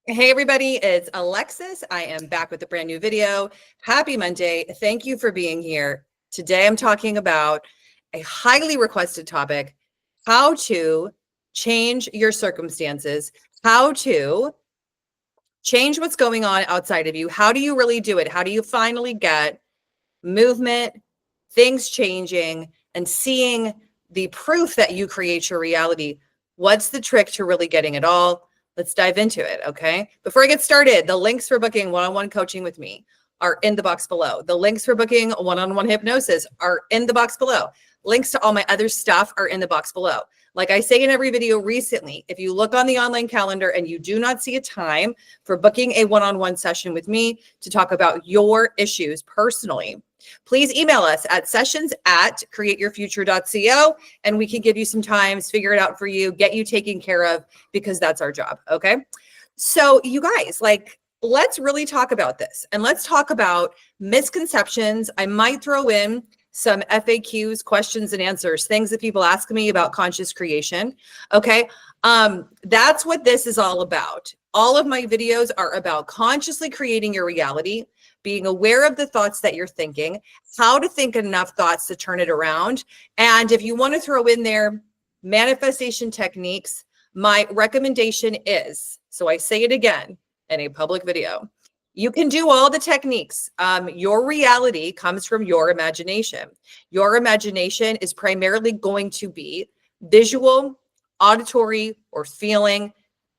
Hey everybody, it's Alexis. I am back with a brand new video. Happy Monday. Thank you for being here. Today I'm talking about a highly requested topic, how to change your circumstances, how to change what's going on outside of you. How do you really do it? How do you finally get movement, things changing, and seeing the proof that you create your reality? What's the trick to really getting it all? Let's dive into it, okay? Before I get started, the links for booking one-on-one coaching with me are in the box below. The links for booking one-on-one hypnosis are in the box below. Links to all my other stuff are in the box below. Like I say in every video recently, if you look on the online calendar and you do not see a time for booking a one-on-one session with me to talk about your issues personally, please email us at sessions@createyourfuture.co and we can give you some times, figure it out for you, get you taken care of, because that's our job. Okay. So you guys, let's really talk about this, and let's talk about misconceptions. I might throw in some FAQs, questions and answers, things that people ask me about conscious creation. Okay. That's what this is all about. All of my videos are about consciously creating your reality, being aware of the thoughts that you're thinking, how to think enough thoughts to turn it around. And if you want to throw in there manifestation techniques, my recommendation is, so I say it again in a public video, you can do all the techniques. Your reality comes from your imagination. Your imagination is primarily going to be visual, auditory, or feeling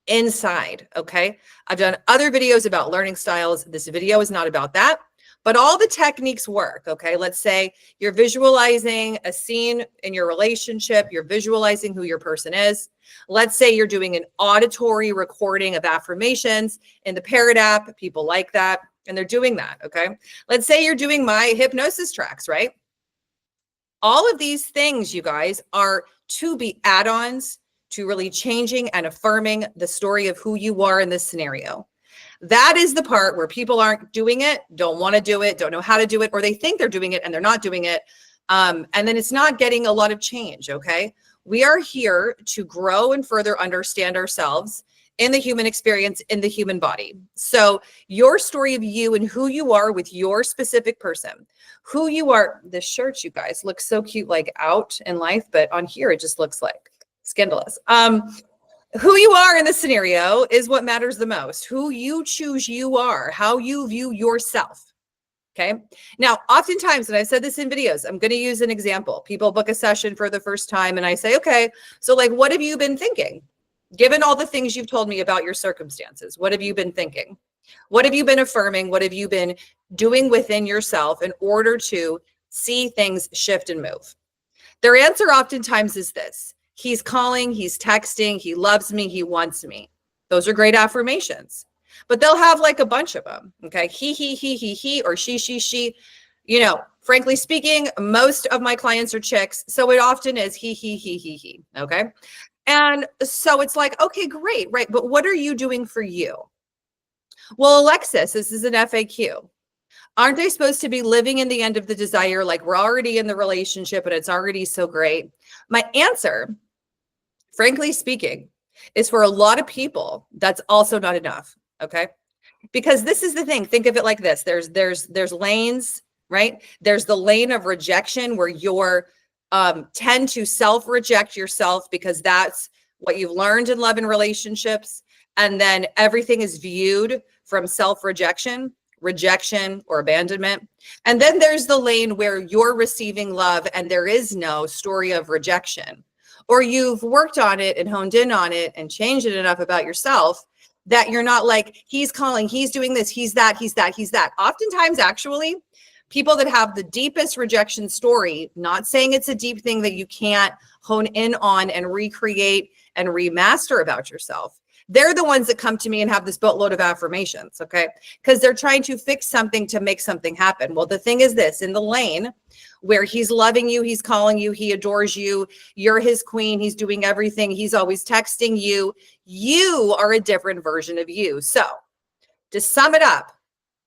inside. Okay. I've done other videos about learning styles. This video is not about that, but all the techniques work. Okay. Let's say you're visualizing a scene in your relationship. You're visualizing who your person is. Let's say you're doing an auditory recording of affirmations in the Parrot app. People like that, and they're doing that. Okay. Let's say you're doing my hypnosis tracks, right? All of these things, you guys, are to be add-ons to really changing and affirming the story of who you are in this scenario. That is the part where people aren't doing it, don't want to do it, don't know how to do it, or they think they're doing it and they're not doing it. And then it's not getting a lot of change. Okay. We are here to grow and further understand ourselves in the human experience, in the human body. So your story of you and who you are with your specific person, who you are. This shirt, you guys, looks so cute, like out in life, but on here, it just looks like scandalous. Who you are in this scenario is what matters the most. Who you choose you are, how you view yourself. Okay. Now, oftentimes, and I've said this in videos, I'm going to use an example. People book a session for the first time and I say, okay, so what have you been thinking? Given all the things you've told me about your circumstances, what have you been thinking? What have you been affirming? What have you been doing within yourself in order to see things shift and move? Their answer oftentimes is this: he's calling, he's texting, he loves me, he wants me. Those are great affirmations, but they'll have a bunch of them. Okay. He, or she, frankly speaking, most of my clients are chicks. So it often is he. Okay. And so it's okay, great. Right. But what are you doing for you? Well, Alexis, this is an FAQ. Aren't they supposed to be living in the end of the desire? We're already in the relationship and it's already so great. My answer, frankly speaking, is for a lot of people, that's also not enough. Okay. Because this is the thing. Think of it like this. There's lanes, right? There's the lane of rejection where you're tend to self-reject yourself because that's what you've learned in love and relationships. And then everything is viewed from self-rejection, rejection, or abandonment. And then there's the lane where you're receiving love and there is no story of rejection, or you've worked on it and honed in on it and changed it enough about yourself that you're not he's calling, he's doing this, he's that. Oftentimes, actually, people that have the deepest rejection story, not saying it's a deep thing that you can't hone in on and recreate and remaster about yourself, they're the ones that come to me and have this boatload of affirmations, okay? Because they're trying to fix something to make something happen. Well, the thing is this: in the lane where he's loving you, he's calling you, he adores you, you're his queen, he's doing everything, he's always texting you, you are a different version of you. So to sum it up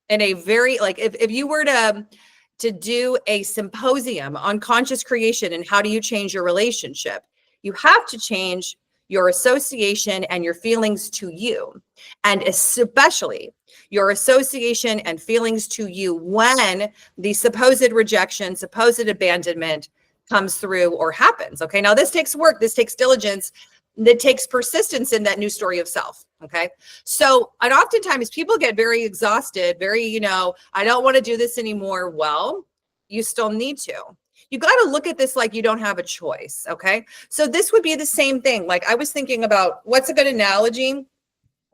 in a very, if you were to do a symposium on conscious creation and how do you change your relationship, you have to change your association and your feelings to you, and especially your association and feelings to you when the supposed rejection, supposed abandonment comes through or happens. Okay. Now this takes work. This takes diligence. That takes persistence in that new story of self. Okay. So, and oftentimes people get very exhausted, very, I don't want to do this anymore. Well, you still need to. You got to look at this like you don't have a choice. Okay. So this would be the same thing. Like I was thinking about what's a good analogy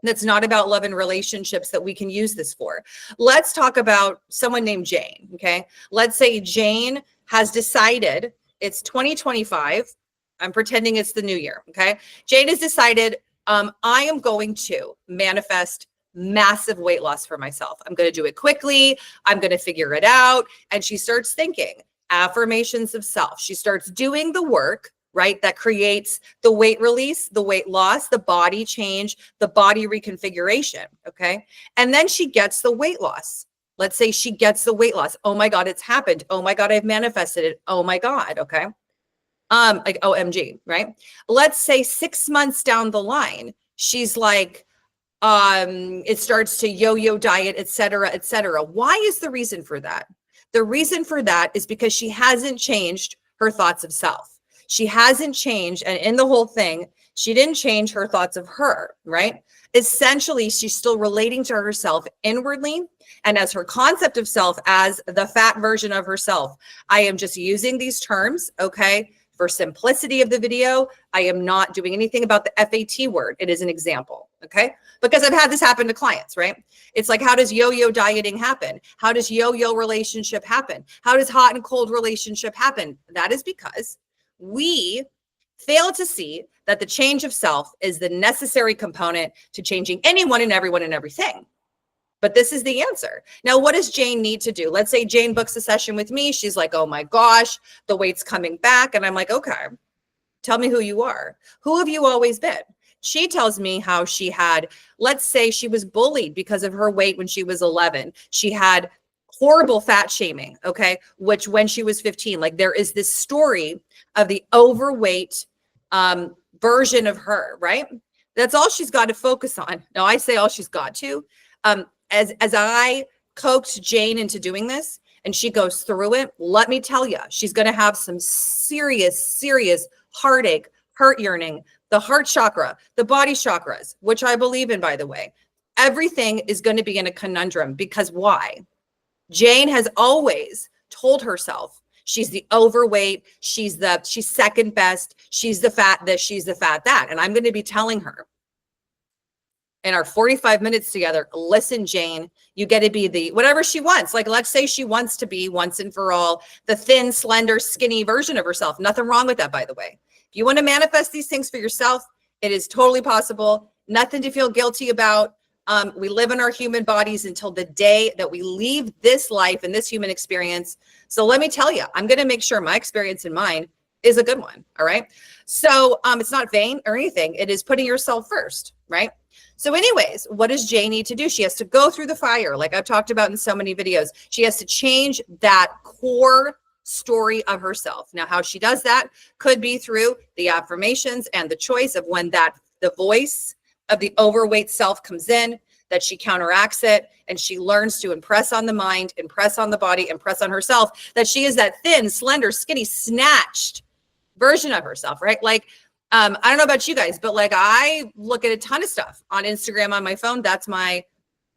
that's not about love and relationships that we can use this for. Let's talk about someone named Jane. Okay. Let's say Jane has decided it's 2025. I'm pretending it's the new year. Okay. Jane has decided, I am going to manifest massive weight loss for myself. I'm going to do it quickly. I'm going to figure it out. And she starts thinking affirmations of self. She starts doing the work, right? That creates the weight release, the weight loss, the body change, the body reconfiguration. Okay. And then she gets the weight loss. Let's say she gets the weight loss. Oh my God, it's happened. Oh my God, I've manifested it. Oh my God. Okay. Like OMG, right? Let's say 6 months down the line, she's like, it starts to yo-yo diet, et cetera, et cetera. Why is the reason for that? The reason for that is because she hasn't changed her thoughts of self. She hasn't changed. And in the whole thing, she didn't change her thoughts of her, right? Essentially, she's still relating to herself inwardly and as her concept of self as the fat version of herself. I am just using these terms, okay? For simplicity of the video, I am not doing anything about the FAT word. It is an example, okay? Because I've had this happen to clients, right? It's like, how does yo-yo dieting happen? How does yo-yo relationship happen? How does hot and cold relationship happen? That is because we fail to see that the change of self is the necessary component to changing anyone and everyone and everything. But this is the answer. Now, what does Jane need to do? Let's say Jane books a session with me. She's like, oh my gosh, the weight's coming back. And I'm like, okay, tell me who you are. Who have you always been? She tells me how she had, let's say she was bullied because of her weight when she was 11. She had horrible fat shaming, okay? Which when she was 15, like there is this story of the overweight version of her, right? That's all she's got to focus on. Now I say all she's got to. As I coaxed Jane into doing this and she goes through it, let me tell you, she's going to have some serious heartache, hurt yearning, the heart chakra, the body chakras, which I believe in, by the way. Everything is going to be in a conundrum because why? Jane has always told herself she's the overweight, she's second best, she's the fat this, she's the fat that. And I'm going to be telling her in our 45 minutes together, listen, Jane, you get to be the whatever she wants. Like, let's say she wants to be once and for all the thin, slender, skinny version of herself. Nothing wrong with that, by the way. If you want to manifest these things for yourself, it is totally possible. Nothing to feel guilty about. We live in our human bodies until the day that we leave this life and this human experience. So let me tell you, I'm going to make sure my experience and mine is a good one. All right. So it's not vain or anything. It is putting yourself first, right? So anyways, what does Jane need to do? She has to go through the fire, like I've talked about in so many videos. She has to change that core story of herself. Now, how she does that could be through the affirmations and the choice of when the voice of the overweight self comes in, that she counteracts it and she learns to impress on the mind, impress on the body, impress on herself, that she is that thin, slender, skinny, snatched version of herself, right? Like, I don't know about you guys, but like I look at a ton of stuff on Instagram on my phone. That's my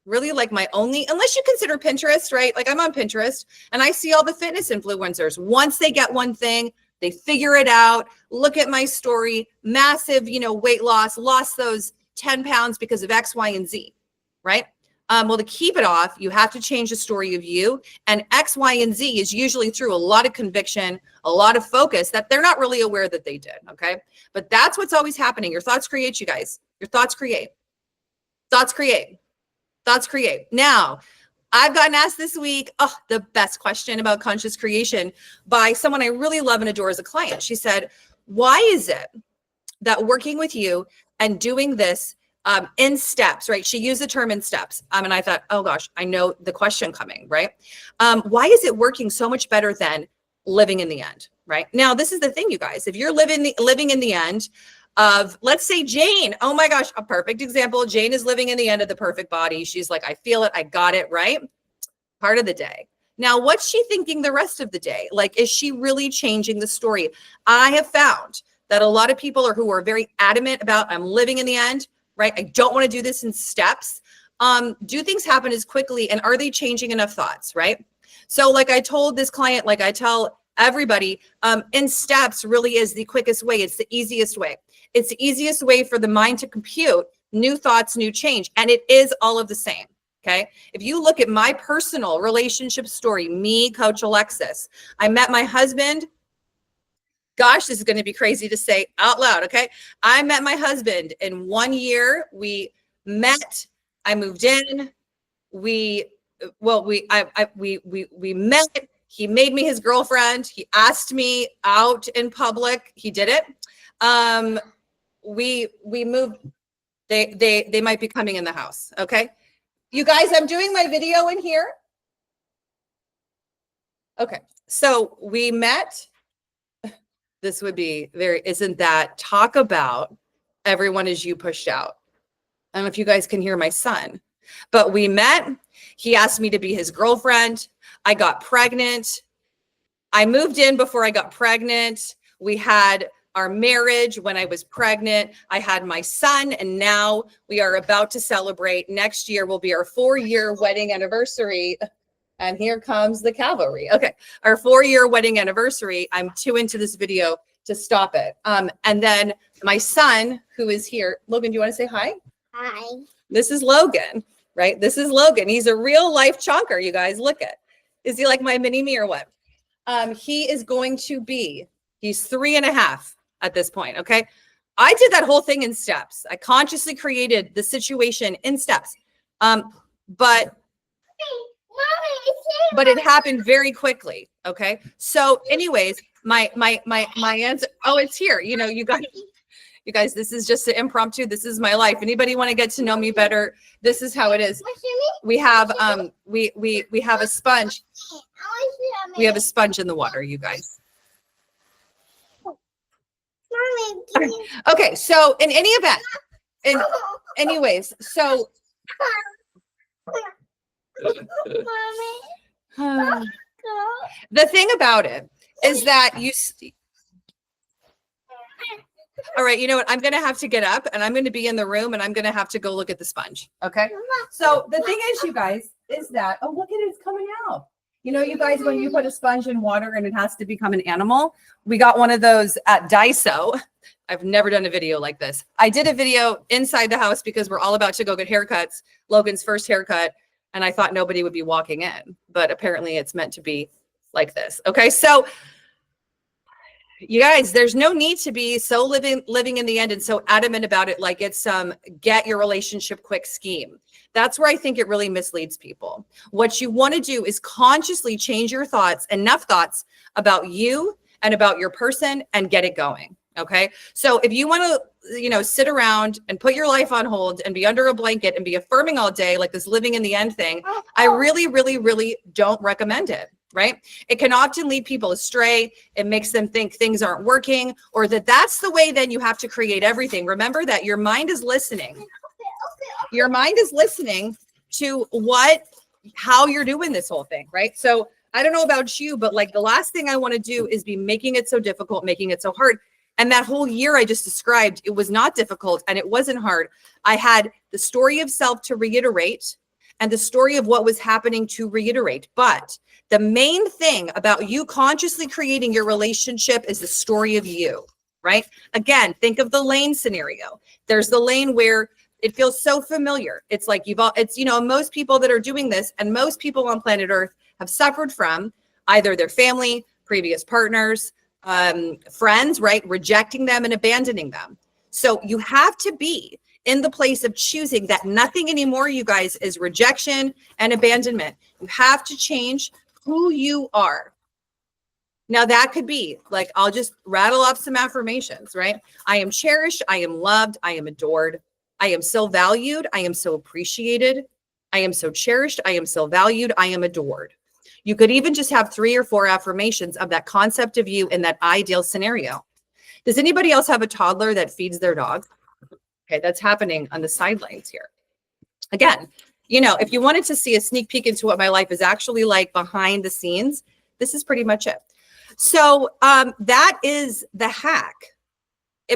really like my only, unless you consider Pinterest, right? Like I'm on Pinterest and I see all the fitness influencers. Once they get one thing, they figure it out. Look at my story, massive, weight loss, lost those 10 pounds because of X, Y, and Z, right? Well, to keep it off, you have to change the story of you, and X, Y, and Z is usually through a lot of conviction, a lot of focus that they're not really aware that they did. Okay. But that's what's always happening. Your thoughts create, you guys. Your thoughts create. Thoughts create. Thoughts create. Now, I've gotten asked this week, the best question about conscious creation by someone I really love and adore as a client. She said, why is it that working with you and doing this in steps, right? She used the term in steps. And I thought, oh gosh, I know the question coming, right? Why is it working so much better than living in the end, right? Now, this is the thing, you guys. If you're living in the end, of, let's say Jane. Oh my gosh, a perfect example. Jane is living in the end of the perfect body. She's like, I feel it. I got it, right? Part of the day. Now, what's she thinking the rest of the day? Like, is she really changing the story? I have found that a lot of people who are very adamant about, I'm living in the end, right? I don't want to do this in steps. Do things happen as quickly, and are they changing enough thoughts, right? So like I told this client, like I tell everybody, in steps really is the quickest way. It's the easiest way. It's the easiest way for the mind to compute new thoughts, new change. And it is all of the same. Okay. If you look at my personal relationship story, me, Coach Alexis, I met my husband. Gosh, this is going to be crazy to say out loud. Okay. I met my husband in 1 year. We met, I moved in. We met. He made me his girlfriend. He asked me out in public. He did it. We moved. They might be coming in the house. Okay. You guys, I'm doing my video in here. Okay. So we met. This would be isn't that talk about everyone as you pushed out? I don't know if you guys can hear my son, but we met. He asked me to be his girlfriend. I got pregnant. I moved in before I got pregnant. We had our marriage when I was pregnant. I had my son, and now we are about to celebrate. Next year will be our 4-year wedding anniversary. And here comes the cavalry. Okay, our 4-year wedding anniversary. I'm too into this video to stop it. And then my son, who is here. Logan, do you want to say hi? Hi. This is Logan, right? This is Logan. He's a real life chonker, you guys. Look at. Is he like my mini me or what? He is going to be, he's 3.5 at this point, okay? I did that whole thing in steps. I consciously created the situation in steps. But it happened very quickly, okay? So anyways, my answer, oh, it's here. You know, you guys, this is just an impromptu. This is my life. Anybody want to get to know me better? This is how it is. We have we have a sponge. We have a sponge in the water, you guys. Okay, so in any event, anyways, so the thing about it is that all right, you know what? I'm going to have to get up, and I'm going to be in the room, and I'm going to have to go look at the sponge. Okay. So the thing is, you guys, is that, oh, look at it, it's coming out. You know, you guys, when you put a sponge in water and it has to become an animal, we got one of those at Daiso. I've never done a video like this. I did a video inside the house because we're all about to go get haircuts, Logan's first haircut, and I thought nobody would be walking in, but apparently it's meant to be like this. Okay, so you guys, there's no need to be so living in the end and so adamant about it like it's some get your relationship quick scheme. That's where I think it really misleads people. What you want to do is consciously change your thoughts, enough thoughts about you and about your person, and get it going. Okay. So if you want to, you know, sit around and put your life on hold and be under a blanket and be affirming all day, like this living in the end thing, I really, really, really don't recommend it. Right? It can often lead people astray. It makes them think things aren't working, or that's the way then you have to create everything. Remember that your mind is listening. Your mind is listening to how you're doing this whole thing, right? So I don't know about you, but like the last thing I want to do is be making it so difficult, making it so hard. And that whole year I just described, it was not difficult and it wasn't hard. I had the story of self to reiterate and the story of what was happening to reiterate. But the main thing about you consciously creating your relationship is the story of you, right? Again, think of the lane scenario. There's the lane where it feels so familiar. It's like it's, you know, most people that are doing this and most people on planet Earth have suffered from either their family, previous partners, friends, right? Rejecting them and abandoning them. So you have to be in the place of choosing that nothing anymore, you guys, is rejection and abandonment. You have to change who you are. Now that could be like, I'll just rattle off some affirmations, right? I am cherished. I am loved. I am adored. I am so valued. I am so appreciated. I am so cherished. I am so valued. I am adored. You could even just have 3 or 4 affirmations of that concept of you in that ideal scenario. Does anybody else have a toddler that feeds their dog? Okay, that's happening on the sidelines here. Again, you know, if you wanted to see a sneak peek into what my life is actually like behind the scenes, this is pretty much it. So that is the hack.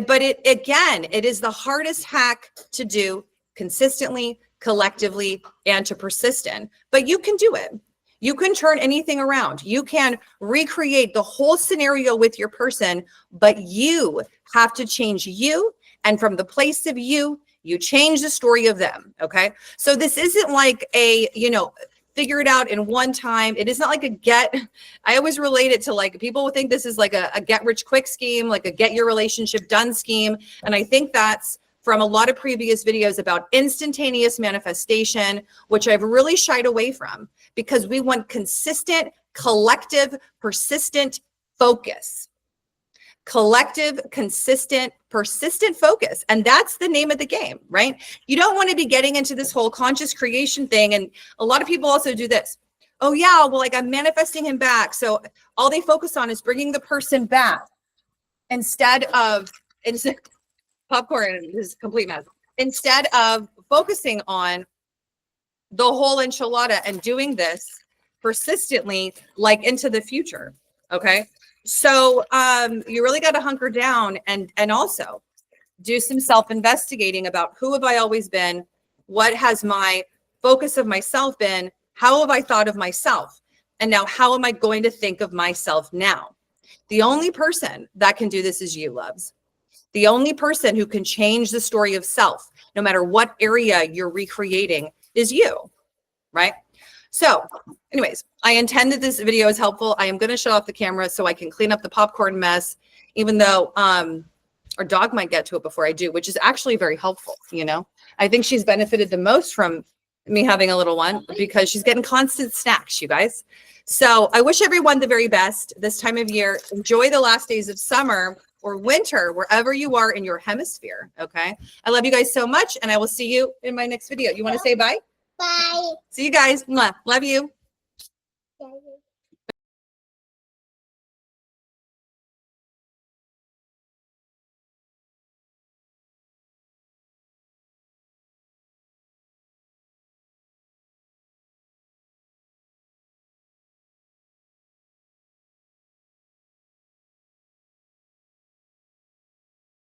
But it is the hardest hack to do consistently, collectively, and to persist in. But you can do it. You can turn anything around. You can recreate the whole scenario with your person, but you have to change you. And from the place of you, you change the story of them. Okay. So this isn't like a, you know, figure it out in one time. It is not like I always relate it to like, people would think this is like a get rich quick scheme, like a get your relationship done scheme. And I think that's from a lot of previous videos about instantaneous manifestation, which I've really shied away from because we want consistent, collective, persistent focus. Collective, consistent, persistent focus. And that's the name of the game, right? You don't want to be getting into this whole conscious creation thing. And a lot of people also do this. Oh yeah, well, like I'm manifesting him back. So all they focus on is bringing the person back instead of popcorn is a complete mess. Instead of focusing on the whole enchilada and doing this persistently, like into the future. Okay. So you really got to hunker down and also do some self-investigating about who have I always been? What has my focus of myself been? How have I thought of myself? And now how am I going to think of myself now? The only person that can do this is you, loves. The only person who can change the story of self, no matter what area you're recreating, is you, right? So anyways, I intend that this video is helpful. I am going to shut off the camera so I can clean up the popcorn mess, even though our dog might get to it before I do, which is actually very helpful. You know, I think she's benefited the most from me having a little one because she's getting constant snacks, you guys. So I wish everyone the very best this time of year. Enjoy the last days of summer or winter, wherever you are in your hemisphere. Okay. I love you guys so much. And I will see you in my next video. You want to say bye? Bye. See you guys. Mwah. Love you.